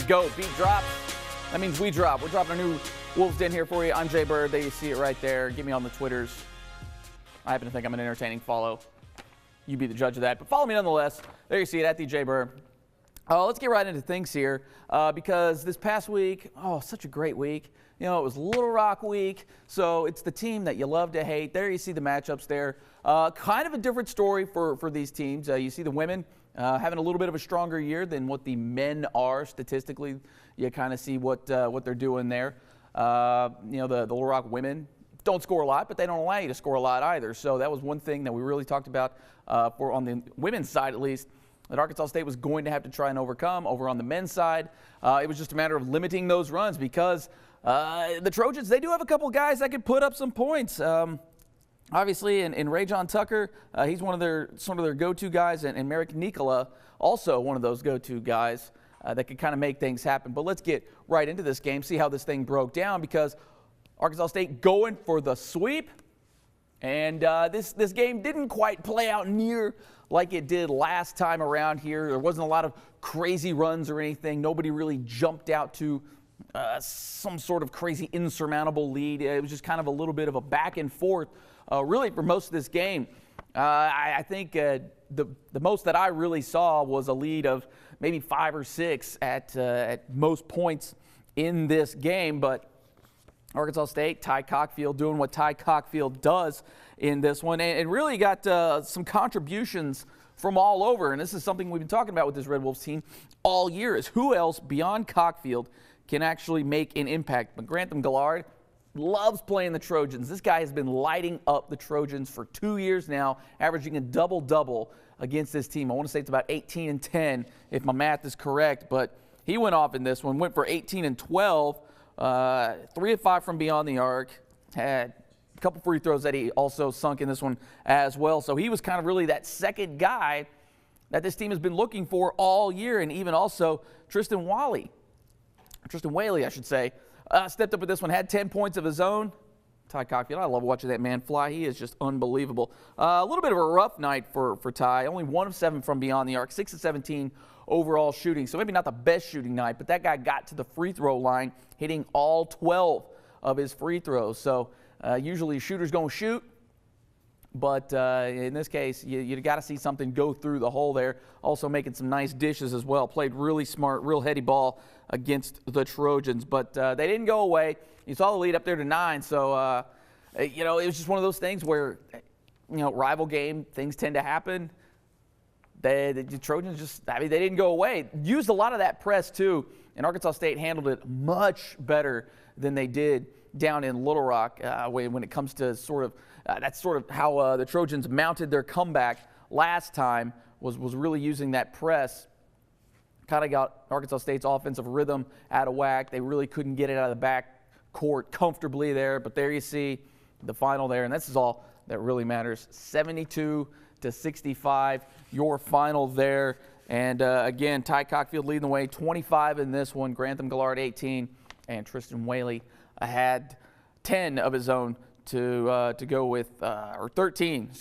go. Beat drops. That means we drop. We're dropping a new Wolves Den here for you. I'm Jay Bir. There you see it right there. Get me on the Twitters. I happen to think I'm an entertaining follow. You be the judge of that. But follow me nonetheless. There you see it, at the Jay Bir. Let's get right into things here because this past week, such a great week. You know, it was Little Rock week, so it's the team that you love to hate. There you see the matchups there. Kind of a different story for these teams. You see the women having a little bit of a stronger year than what the men are statistically. You kind of see what they're doing there. The Little Rock women don't score a lot, but they don't allow you to score a lot either. So that was one thing that we really talked about on the women's side, at least, that Arkansas State was going to have to try and overcome. Over on the men's side, it was just a matter of limiting those runs because the Trojans, they do have a couple guys that could put up some points. Obviously, in Ray John Tucker, he's one of their go-to guys, and Merrick Nicola, also one of those go-to guys that could kind of make things happen. But let's get right into this game, see how this thing broke down, because Arkansas State going for the sweep, and this game didn't quite play out near like it did last time around here. There wasn't a lot of crazy runs or anything. Nobody really jumped out to some sort of crazy insurmountable lead. It was just kind of a little bit of a back and forth really for most of this game. I think the most that I really saw was a lead of maybe 5 or 6 at most points in this game. But Arkansas State, Ty Cockfield doing what Ty Cockfield does in this one, and really got some contributions from all over. And this is something we've been talking about with this Red Wolves team all year, is who else beyond Cockfield can actually make an impact. But Grantham Gillard loves playing the Trojans. This guy has been lighting up the Trojans for 2 years now, averaging a double-double against this team. I want to say it's about 18 and 10 if my math is correct, but he went off in this one, went for 18 and 12, 3 of 5 from beyond the arc, had a couple free throws that he also sunk in this one as well. So he was kind of really that second guy that this team has been looking for all year, and even also Tristan Whaley, I should say, stepped up with this one, had 10 points of his own. Ty Cockfield, I love watching that man fly. He is just unbelievable. A little bit of a rough night for Ty. Only 1 of 7 from beyond the arc, 6 of 17 overall shooting. So maybe not the best shooting night, but that guy got to the free throw line, hitting all 12 of his free throws. So usually shooters going to shoot, but in this case, you got to see something go through the hole there. Also making some nice dishes as well. Played really smart, real heady ball against the Trojans, but they didn't go away. You saw the lead up there to 9, so it was just one of those things where, rival game, things tend to happen. The Trojans they didn't go away. Used a lot of that press too, and Arkansas State handled it much better than they did down in Little Rock when it comes to that's sort of how the Trojans mounted their comeback last time, was really using that press. Kind of got Arkansas State's offensive rhythm out of whack. They really couldn't get it out of the back court comfortably there, but there you see the final there, and this is all that really matters. 72-65, your final there. And again, Ty Cockfield leading the way, 25 in this one. Grantham Gillard 18, and Tristan Whaley had 10 of his own to go with, or 13,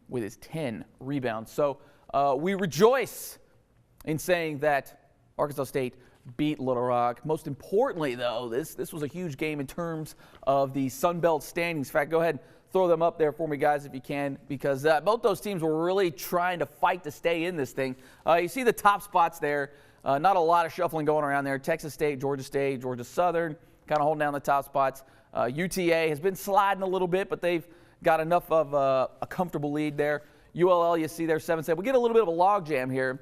with his 10 rebounds. So we rejoice in saying that Arkansas State beat Little Rock. Most importantly, though, this was a huge game in terms of the Sun Belt standings. In fact, go ahead and throw them up there for me, guys, if you can, because both those teams were really trying to fight to stay in this thing. You see the top spots there. Not a lot of shuffling going around there. Texas State, Georgia Southern, kind of holding down the top spots. UTA has been sliding a little bit, but they've got enough of a comfortable lead there. ULL, you see there, 7-7. We get a little bit of a logjam here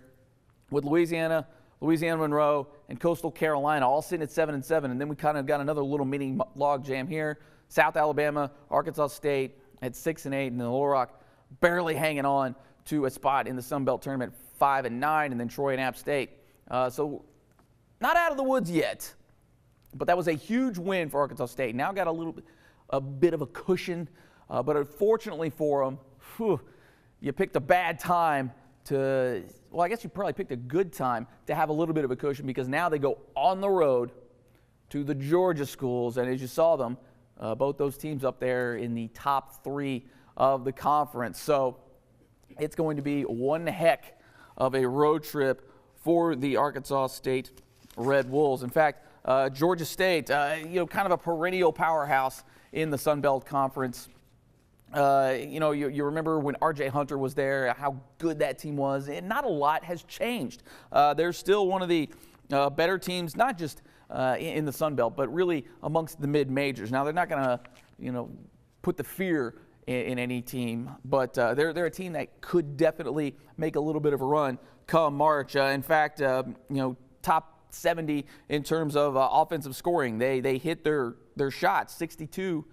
with Louisiana Monroe, and Coastal Carolina all sitting at 7-7, and then we kind of got another little mini logjam here. South Alabama, Arkansas State at 6-8, and then Little Rock barely hanging on to a spot in the Sun Belt tournament, 5-9, and then Troy and App State. So not out of the woods yet, but that was a huge win for Arkansas State. Now got a bit of a cushion, but unfortunately for them, you picked a bad time I guess you probably picked a good time to have a little bit of a cushion, because now they go on the road to the Georgia schools, and as you saw them, both those teams up there in the top 3 of the conference. So it's going to be one heck of a road trip for the Arkansas State Red Wolves. In fact, Georgia State, kind of a perennial powerhouse in the Sun Belt Conference. You remember when R.J. Hunter was there, how good that team was, and not a lot has changed. They're still one of the better teams, not just in the Sun Belt, but really amongst the mid-majors. Now, they're not going to, put the fear in any team, but they're a team that could definitely make a little bit of a run come March. In fact, top 70 in terms of offensive scoring. They hit their shots, 62.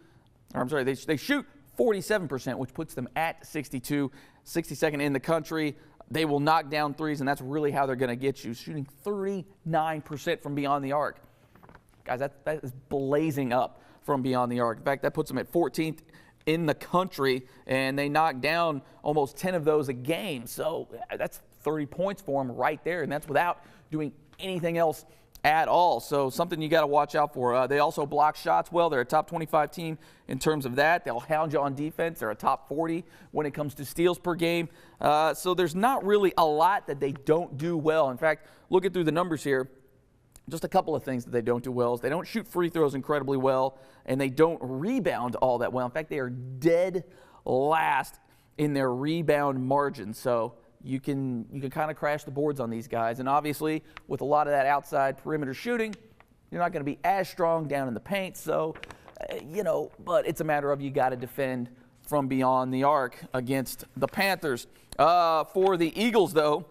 Or I'm sorry, they shoot 47%, which puts them at 62, 62nd in the country. They will knock down threes, and that's really how they're going to get you, shooting 39% from beyond the arc. Guys, that is blazing up from beyond the arc. In fact, that puts them at 14th in the country, and they knock down almost 10 of those a game. So that's 30 points for them right there, and that's without doing anything else at all. So something you got to watch out for. They also block shots well. They're a top 25 team in terms of that. They'll hound you on defense. They're a top 40 when it comes to steals per game. So there's not really a lot that they don't do well. In fact, looking through the numbers here, just a couple of things that they don't do well is they don't shoot free throws incredibly well, and they don't rebound all that well. In fact, they are dead last in their rebound margin. So you can kind of crash the boards on these guys. And obviously, with a lot of that outside perimeter shooting, you're not going to be as strong down in the paint. So, but it's a matter of you got to defend from beyond the arc against the Panthers. For the Eagles, though,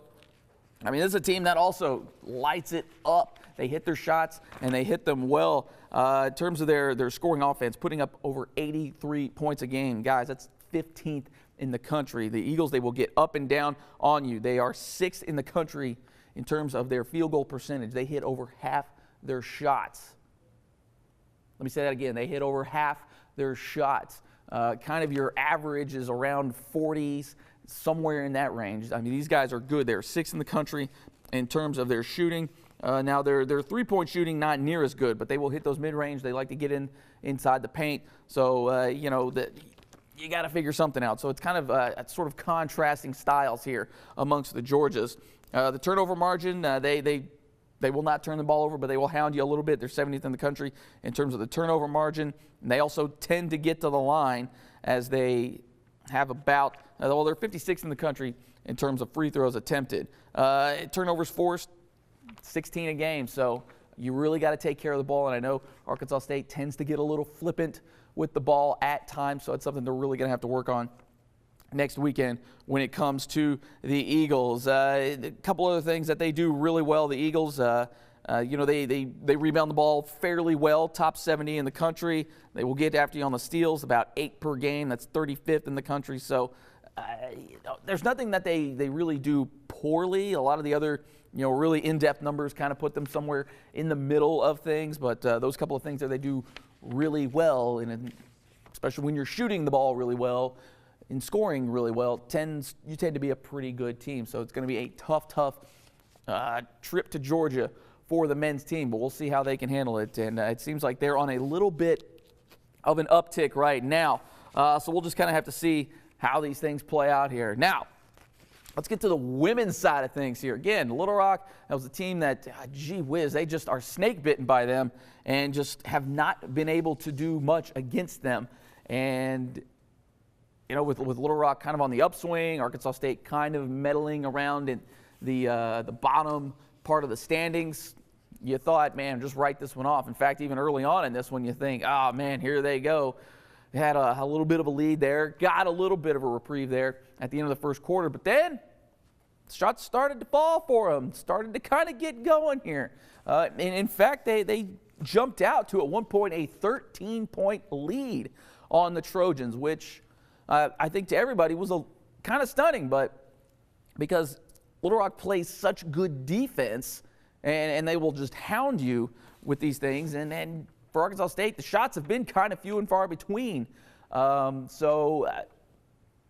I mean, this is a team that also lights it up. They hit their shots, and they hit them well. In terms of their scoring offense, putting up over 83 points a game. Guys, that's 15th in the country. The Eagles, they will get up and down on you. They are 6th in the country in terms of their field goal percentage. They hit over half their shots. Let me say that again. They hit over half their shots. Kind of your average is around 40s, somewhere in that range. I mean, these guys are good. They're 6th in the country in terms of their shooting. Now, their three-point shooting not near as good, but they will hit those mid-range. They like to get inside the paint. So, you got to figure something out. So it's kind of sort of contrasting styles here amongst the Georgias. The turnover margin, they will not turn the ball over, but they will hound you a little bit. They're 70th in the country in terms of the turnover margin. And they also tend to get to the line as they have about, they're 56th in the country in terms of free throws attempted. Turnovers forced, 16 a game. So you really got to take care of the ball. And I know Arkansas State tends to get a little flippant with the ball at times, so it's something they're really going to have to work on next weekend when it comes to the Eagles. A couple other things that they do really well, the Eagles, they rebound the ball fairly well, top 70 in the country. They will get after you on the steals, about 8 per game. That's 35th in the country. So there's nothing that they really do poorly. A lot of the other really in-depth numbers kind of put them somewhere in the middle of things, but those couple of things that they do really well, and especially when you're shooting the ball really well and scoring really well, you tend to be a pretty good team. So it's going to be a tough trip to Georgia for the men's team, but we'll see how they can handle it. And it seems like they're on a little bit of an uptick right now. So we'll just kind of have to see how these things play out here. Now, let's get to the women's side of things here. Again, Little Rock, that was a team that, gee whiz, they just are snake bitten by them and just have not been able to do much against them. And, with Little Rock kind of on the upswing, Arkansas State kind of meddling around in the bottom part of the standings, you thought, man, just write this one off. In fact, even early on in this one, you think, oh, man, here they go. They had a little bit of a lead there, got a little bit of a reprieve there at the end of the first quarter, but then shots started to fall for them, started to kind of get going here. And in fact, they jumped out to, at one point, a 13-point lead on the Trojans, which I think to everybody was kind of stunning, but because Little Rock plays such good defense, and they will just hound you with these things, and for Arkansas State, the shots have been kind of few and far between. So,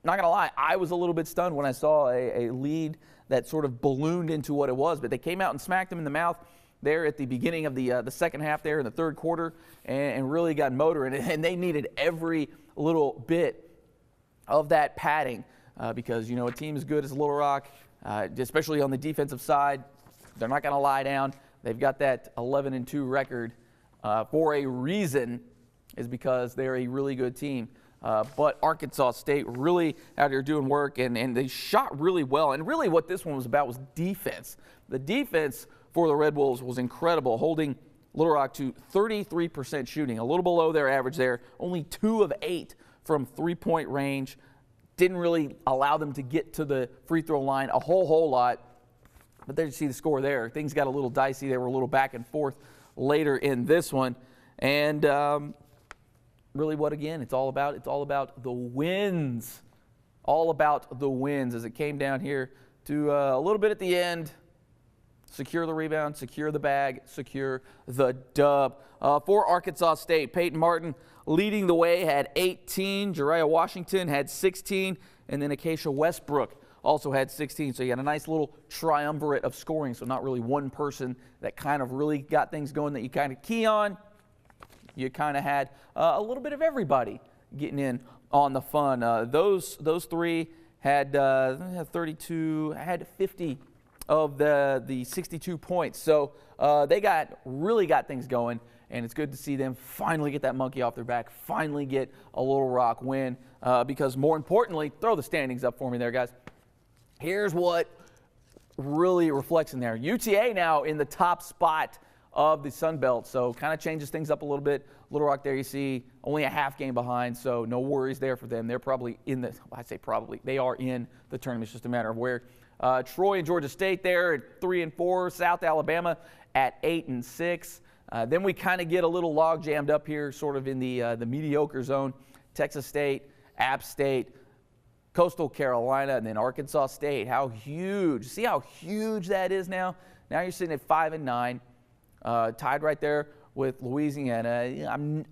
not going to lie, I was a little bit stunned when I saw a lead that sort of ballooned into what it was. But they came out and smacked them in the mouth there at the beginning of the second half there in the third quarter and really got motoring. And they needed every little bit of that padding because, a team as good as Little Rock, especially on the defensive side, they're not going to lie down. They've got that 11-2 record for a reason, is because they're a really good team. But Arkansas State really out here doing work, and they shot really well. And really what this one was about was defense. The defense for the Red Wolves was incredible, holding Little Rock to 33% shooting, a little below their average there, only 2 of 8 from three-point range. Didn't really allow them to get to the free throw line a whole lot. But there you see the score there. Things got a little dicey. They were a little back and forth later in this one. And really what, again, it's all about the wins. All about the wins as it came down here to a little bit at the end. Secure the rebound, secure the bag, secure the dub. For Arkansas State, Peyton Martin leading the way, had 18. Jariah Washington had 16. And then Acacia Westbrook also had 16. So you had a nice little triumvirate of scoring. So not really one person that kind of really got things going that you kind of key on. You kind of had a little bit of everybody getting in on the fun. Those three had 32, had 50 of the 62 points. So they really got things going, and it's good to see them finally get that monkey off their back, finally get a Little Rock win, because more importantly, throw the standings up for me there, guys. Here's what really reflects in there. UTA now in the top spot of the Sun Belt, so kind of changes things up a little bit. Little Rock there you see only a half game behind, so no worries there for them. They're probably in the, I say probably, they are in the tournament. It's just a matter of where. Troy and Georgia State there at 3 and 4. South Alabama at 8 and 6. Then we kind of get a little log jammed up here, sort of in the mediocre zone. Texas State, App State, Coastal Carolina, and then Arkansas State. How huge! See how huge that is now. Now you're sitting at 5 and 9, tied right there with Louisiana. I'm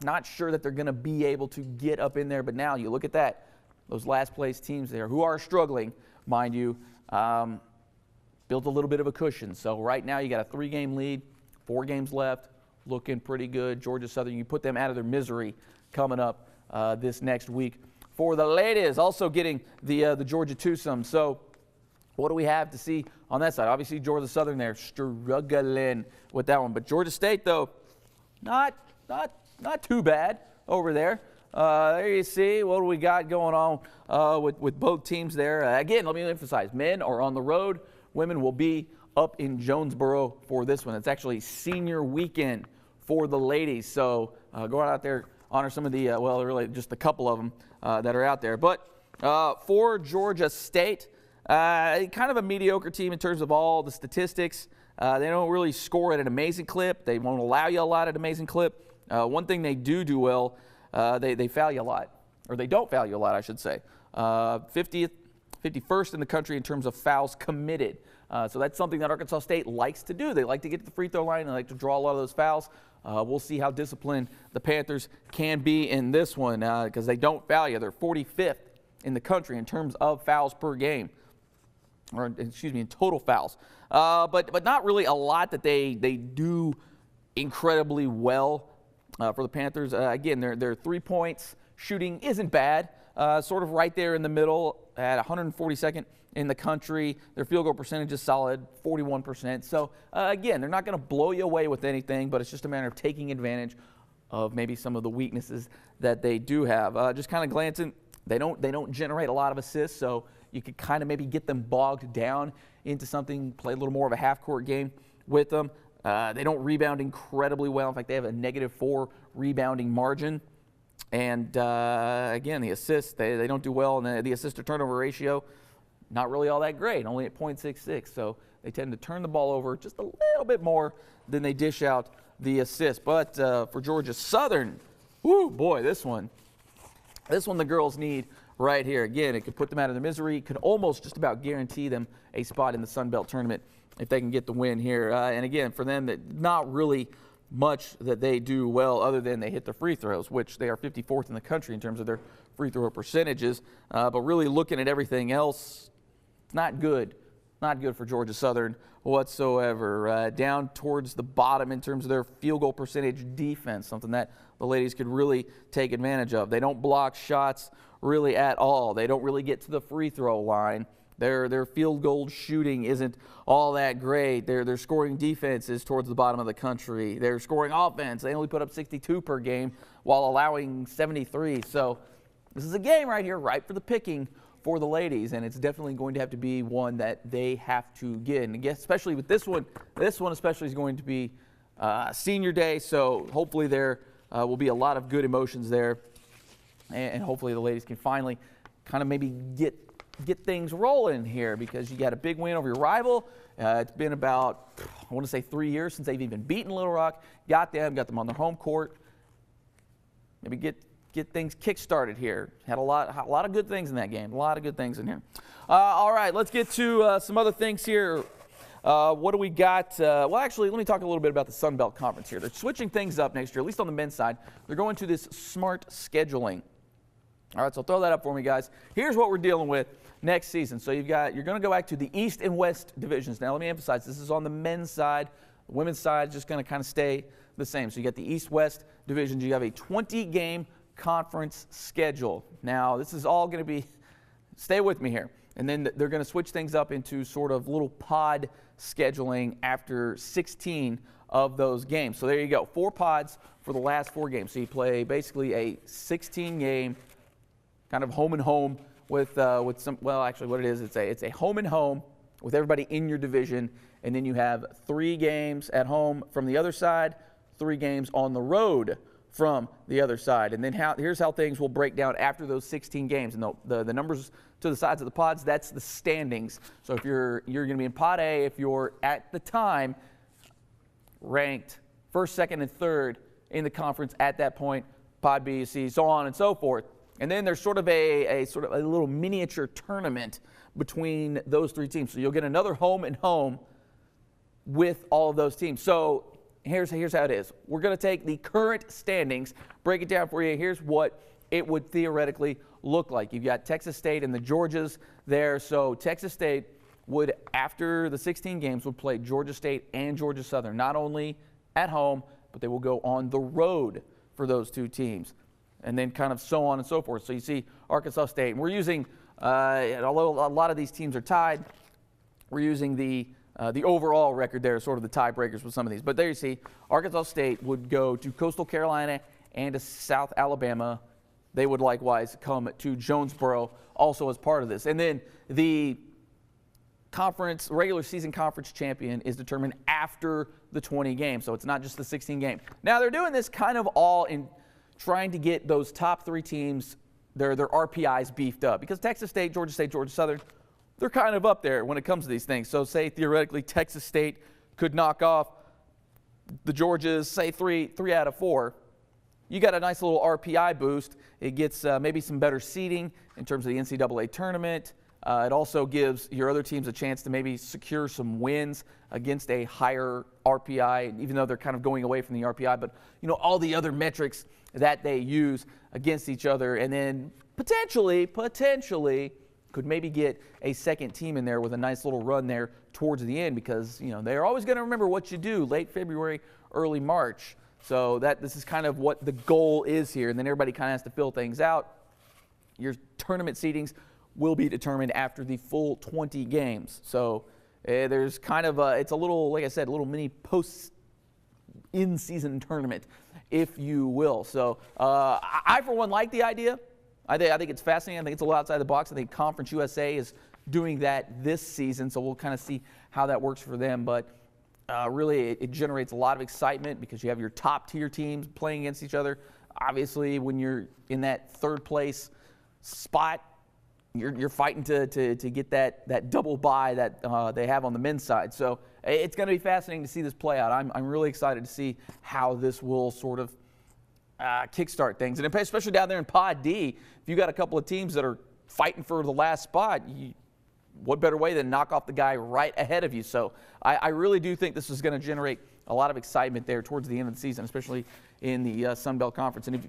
not sure that they're going to be able to get up in there, but now you look at that. Those last place teams there who are struggling, mind you, built a little bit of a cushion. So right now you got a 3-game lead, 4 games left, looking pretty good. Georgia Southern, you put them out of their misery coming up this next week. For the ladies, also getting the Georgia twosome. So what do we have to see on that side? Obviously Georgia Southern there struggling with that one, but Georgia State though, not too bad over there. There you see what do we got going on with both teams there. Again, let me emphasize, men are on the road. Women will be up in Jonesboro for this one. It's actually senior weekend for the ladies. So go out there, honor some of the, well, really just a couple of them that are out there. But for Georgia State, kind of a mediocre team in terms of all the statistics. They don't really score at an amazing clip. They won't allow you a lot at an amazing clip. One thing they do well, they foul you a lot, or they don't foul you a lot, I should say. 51st in the country in terms of fouls committed. So that's something that Arkansas State likes to do. They like to get to the free throw line. They like to draw a lot of those fouls. We'll see how disciplined the Panthers can be in this one because they don't foul you. They're 45th in the country in terms of fouls per game, or excuse me, in total fouls. But not really a lot that they do incredibly well for the Panthers. Again, their 3 points shooting isn't bad. Sort of right there in the middle at 142nd in the country. Their field goal percentage is solid, 41%. So, again, they're not going to blow you away with anything, but it's just a matter of taking advantage of maybe some of the weaknesses that they do have. Just kind of glancing, they don't generate a lot of assists, so you could kind of maybe get them bogged down into something, play a little more of a half-court game with them. They don't rebound incredibly well. In fact, they have a -4 rebounding margin. And, again, the assists, they don't do well. And the assist-to-turnover ratio, not really all that great, only at 0.66. So they tend to turn the ball over just a little bit more than they dish out the assists. But for Georgia Southern, whoo, boy, this one the girls need right here. Again, it could put them out of their misery. It could almost just about guarantee them a spot in the Sun Belt tournament if they can get the win here. And, again, for them, not really much that they do well other than they hit their free throws, which they are 54th in the country in terms of their free throw percentages. But really looking at everything else, it's not good. Not good for Georgia Southern whatsoever. Down towards the bottom in terms of their field goal percentage defense, something that the ladies could really take advantage of. They don't block shots really at all. They don't really get to the free throw line. Their field goal shooting isn't all that great. Their scoring defense is towards the bottom of the country. Their scoring offense, they only put up 62 per game while allowing 73. So this is a game right here, ripe for the picking for the ladies, and it's definitely going to have to be one that they have to get. And I guess especially with this one especially is going to be senior day, so hopefully there will be a lot of good emotions there, and hopefully the ladies can finally kind of maybe get things rolling here, because you got a big win over your rival. It's been about, I want to say 3 years since they've even beaten Little Rock. Got them on their home court. Maybe get things kick-started here. Had a lot of good things in that game. A lot of good things in here. All right, let's get to some other things here. What do we got? Well, actually, let me talk a little bit about the Sun Belt Conference here. They're switching things up next year, at least on the men's side. They're going to this smart scheduling. All right, so throw that up for me, guys. Here's what we're dealing with next season. So you're going to go back to the East and West divisions. Now, let me emphasize, this is on the men's side. The women's side is just going to kind of stay the same. So you got the East-West divisions. You have a 20-game conference schedule. Now, this is all going to be, stay with me here. And then they're going to switch things up into sort of little pod scheduling after 16 of those games. So there you go, 4 pods for the last 4 games. So you play basically a 16-game kind of home and home with some, well, actually what it is, it's a home and home with everybody in your division, and then you have 3 games at home from the other side, 3 games on the road from the other side. And then here's how things will break down after those 16 games. And the numbers to the sides of the pods, that's the standings. So if you're going to be in Pod A, if you're at the time ranked 1st, 2nd, and 3rd in the conference at that point, Pod B, C, so on and so forth. And then there's sort of a little miniature tournament between those 3 teams. So you'll get another home and home with all of those teams. So here's how it is. We're going to take the current standings, break it down for you. Here's what it would theoretically look like. You've got Texas State and the Georgias there. So Texas State would, after the 16 games, would play Georgia State and Georgia Southern, not only at home, but they will go on the road for those 2 teams. And then kind of so on and so forth. So you see Arkansas State. And we're using, although a lot of these teams are tied, we're using the overall record there, sort of the tiebreakers with some of these. But there you see, Arkansas State would go to Coastal Carolina and to South Alabama. They would likewise come to Jonesboro also as part of this. And then the regular season conference champion is determined after the 20 games. So it's not just the 16 game. Now they're doing this kind of all in trying to get those top 3 teams, their RPIs beefed up. Because Texas State, Georgia Southern, they're kind of up there when it comes to these things. So say theoretically Texas State could knock off the Georgias, say 3 out of 4. You got a nice little RPI boost. It gets maybe some better seeding in terms of the NCAA tournament. It also gives your other teams a chance to maybe secure some wins against a higher RPI, even though they're kind of going away from the RPI. But, all the other metrics that they use against each other. And then potentially could maybe get a second team in there with a nice little run there towards the end, because, they're always going to remember what you do late February, early March. So this is kind of what the goal is here. And then everybody kind of has to fill things out. Your tournament seedings will be determined after the full 20 games. So there's kind of it's a little, like I said, a little mini in-season tournament, if you will. So I for one, like the idea. I think it's fascinating. I think it's a little outside the box. I think Conference USA is doing that this season, so we'll kind of see how that works for them. But really, it generates a lot of excitement because you have your top-tier teams playing against each other. Obviously, when you're in that 3rd place spot, you're fighting to get that double bye that they have on the men's side. So it's going to be fascinating to see this play out. I'm really excited to see how this will sort of kickstart things. And especially down there in Pod D, if you got a couple of teams that are fighting for the last spot, what better way than knock off the guy right ahead of you? So I really do think this is going to generate a lot of excitement there towards the end of the season, especially in the Sun Belt Conference. And if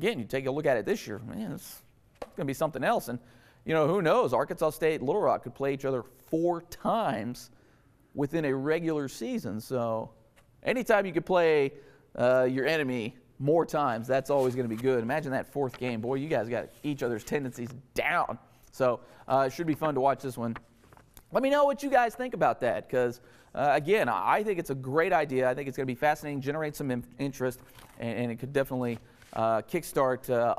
you take a look at it this year, man, it's going to be something else. And who knows? Arkansas State and Little Rock could play each other 4 times within a regular season. So anytime you could play your enemy more times, that's always going to be good. Imagine that 4th game. Boy, you guys got each other's tendencies down. So it should be fun to watch this one. Let me know what you guys think about that, because, again, I think it's a great idea. I think it's going to be fascinating, generate some interest, and it could definitely kickstart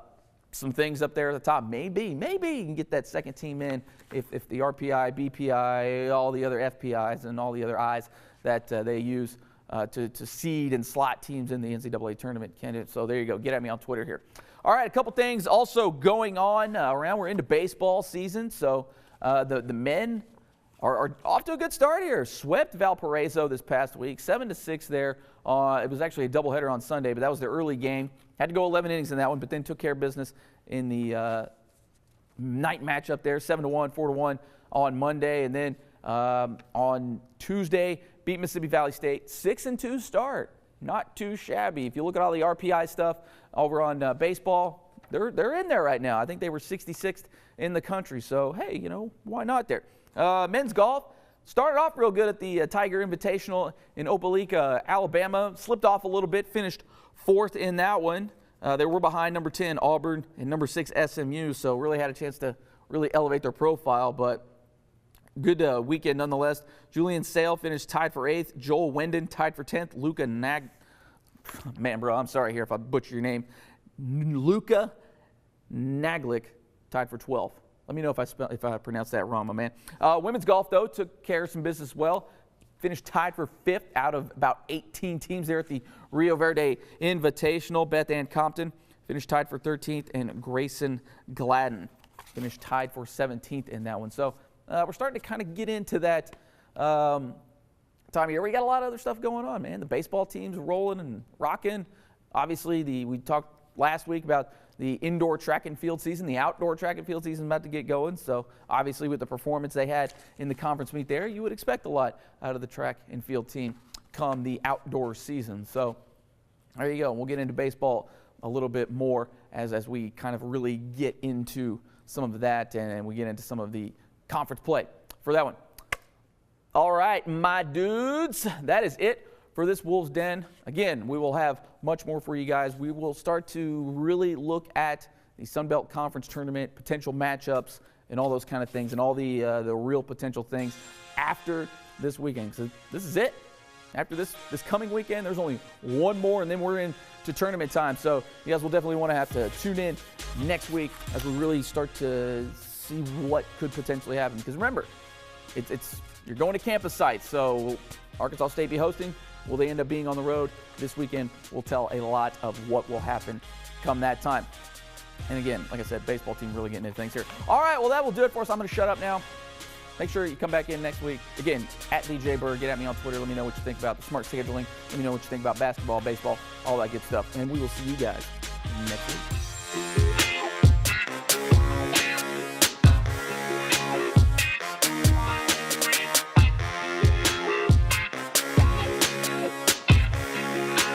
some things up there at the top. Maybe you can get that second team in if the RPI, BPI, all the other FPIs, and all the other I's that they use to seed and slot teams in the NCAA tournament can. So there you go. Get at me on Twitter here. All right, a couple things also going on around. We're into baseball season, so the men are off to a good start here. Swept Valparaiso this past week, 7-6 there. It was actually a doubleheader on Sunday, but that was their early game. Had to go 11 innings in that one, but then took care of business in the night matchup there, 7-1, 4-1 on Monday. And then on Tuesday, beat Mississippi Valley State, 6-2 start. Not too shabby. If you look at all the RPI stuff over on baseball, they're in there right now. I think they were 66th in the country. So, hey, why not there? Men's golf started off real good at the Tiger Invitational in Opelika, Alabama. Slipped off a little bit, finished 4th in that one. They were behind number 10 Auburn and number 6 SMU, so really had a chance to really elevate their profile, but good weekend nonetheless. Julian Sale finished tied for 8th. Joel Wendon tied for 10th. Luca man, bro, I'm sorry here if I butcher your name. Luca Naglick tied for 12th. Let me know if I pronounced that wrong, my man. Women's golf, though, took care of some business well. Finished tied for 5th out of about 18 teams there at the Rio Verde Invitational. Beth Ann Compton finished tied for 13th, and Grayson Gladden finished tied for 17th in that one. So we're starting to kind of get into that time of year. We got a lot of other stuff going on, man. The baseball team's rolling and rocking. Obviously, we talked last week about the indoor track and field season. The outdoor track and field season is about to get going. So obviously with the performance they had in the conference meet there, you would expect a lot out of the track and field team come the outdoor season. So there you go. We'll get into baseball a little bit more as we kind of really get into some of that and we get into some of the conference play for that one. All right, my dudes, that is it for this Wolves Den. Again, we will have much more for you guys. We will start to really look at the Sun Belt Conference Tournament, potential matchups, and all those kind of things, and all the real potential things after this weekend. So this is it. After this coming weekend, there's only one more, and then we're into tournament time. So you guys will definitely want to have to tune in next week as we really start to see what could potentially happen. Because remember, you're going to campus sites, so Arkansas State be hosting. Will they end up being on the road this weekend? We'll tell a lot of what will happen come that time. And again, like I said, baseball team really getting into things here. All right, well, that will do it for us. I'm going to shut up now. Make sure you come back in next week. Again, at Jay Bir. Get at me on Twitter. Let me know what you think about the smart scheduling. Let me know what you think about basketball, baseball, all that good stuff. And we will see you guys next week.